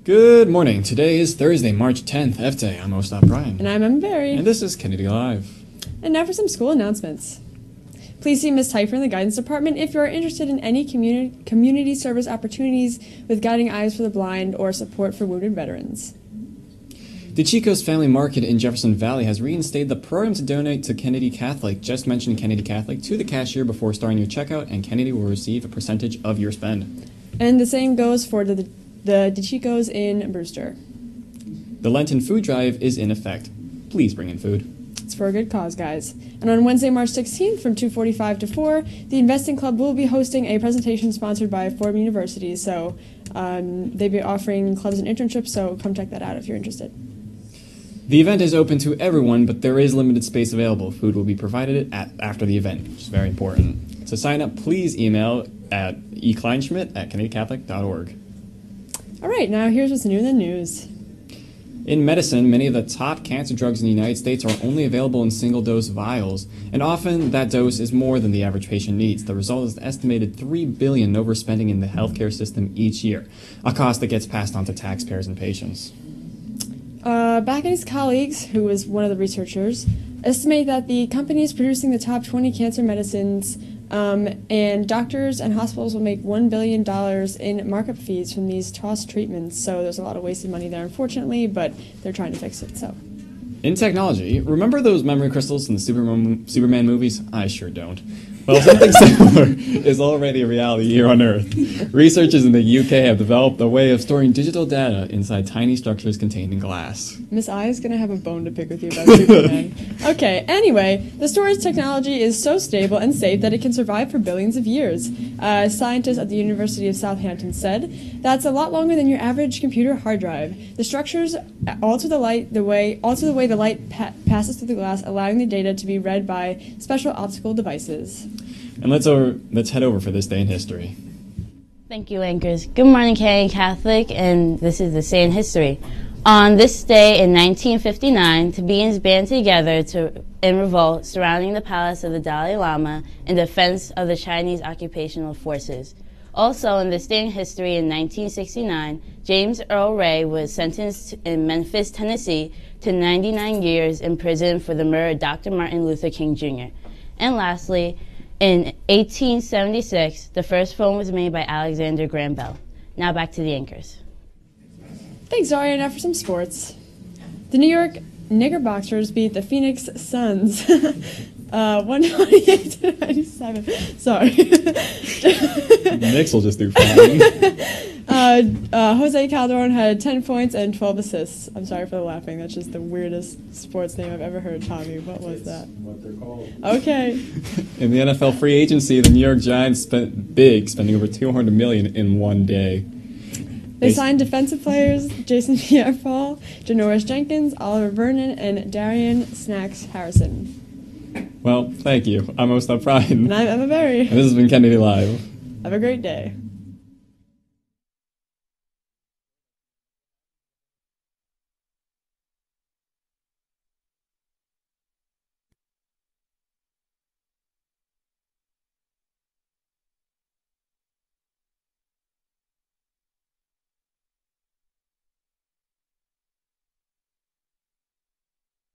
Good morning. Today is Thursday, March 10th, F Day. I'm Ostap Brian. And I'm Emma Berry. And this is Kennedy Live. And now for some school announcements. Please see Ms. Teifer in the Guidance Department if you are interested in any community service opportunities with Guiding Eyes for the Blind or support for wounded veterans. The Chico's Family Market in Jefferson Valley has reinstated the program to donate to Kennedy Catholic. Just mention Kennedy Catholic to the cashier before starting your checkout, and Kennedy will receive a percentage of your spend. And the same goes for the DeChico's in Brewster. The Lenten food drive is in effect. Please bring in food. It's for a good cause, guys. And on Wednesday, March 16th from 2:45 to 4, the Investing Club will be hosting a presentation sponsored by Fordham University. So they'll be offering clubs and internships, so come check that out if you're interested. The event is open to everyone, but there is limited space available. Food will be provided after the event, which is very important. To sign up, please email at ekleinschmidt@kennedycatholic.org. All right, now here's what's new in the news. In medicine, many of the top cancer drugs in the United States are only available in single-dose vials, and often that dose is more than the average patient needs. The result is an estimated $3 billion overspending in the healthcare system each year, a cost that gets passed on to taxpayers and patients. Back and his colleagues, who was one of the researchers, estimate that the companies producing the top 20 cancer medicines and doctors and hospitals will make $1 billion in markup fees from these tossed treatments. So there's a lot of wasted money there, unfortunately, but they're trying to fix it. So, in technology, remember those memory crystals in the Superman movies? I sure don't. Well, something similar is already a reality here on Earth. Researchers in the UK have developed a way of storing digital data inside tiny structures contained in glass. Miss I is going to have a bone to pick with you about Superman. Okay, anyway, the storage technology is so stable and safe that it can survive for billions of years. Scientists at the University of Southampton said that's a lot longer than your average computer hard drive. The structures alter the way the light passes through the glass, allowing the data to be read by special optical devices. And let's head over for this day in history. Thank you, anchors. Good morning, Kennedy Catholic, and this is this day in history. On this day in 1959, Tibetans band together in revolt surrounding the palace of the Dalai Lama in defense of the Chinese occupational forces. Also, on this day in history in 1969, James Earl Ray was sentenced in Memphis, Tennessee to 99 years in prison for the murder of Dr. Martin Luther King Jr. And lastly, in 1876, the first phone was made by Alexander Graham Bell. Now back to the anchors. Thanks, Daria. Now for some sports. The New York Knickerbockers beat the Phoenix Suns 128 to 97. Sorry. Knicks will just do fine. Jose Calderon had 10 points and 12 assists. I'm sorry for the laughing. That's just the weirdest sports name I've ever heard, Tommy. What was that? What they're called. Okay. In the NFL free agency, the New York Giants spent big, spending over $200 million in one day. They signed defensive players Jason Pierre-Paul, Janoris Jenkins, Oliver Vernon, and Darian Snacks Harrison. Well, thank you. I'm Ostap Brian. And I'm Emma Berry. And this has been Kennedy Live. Have a great day.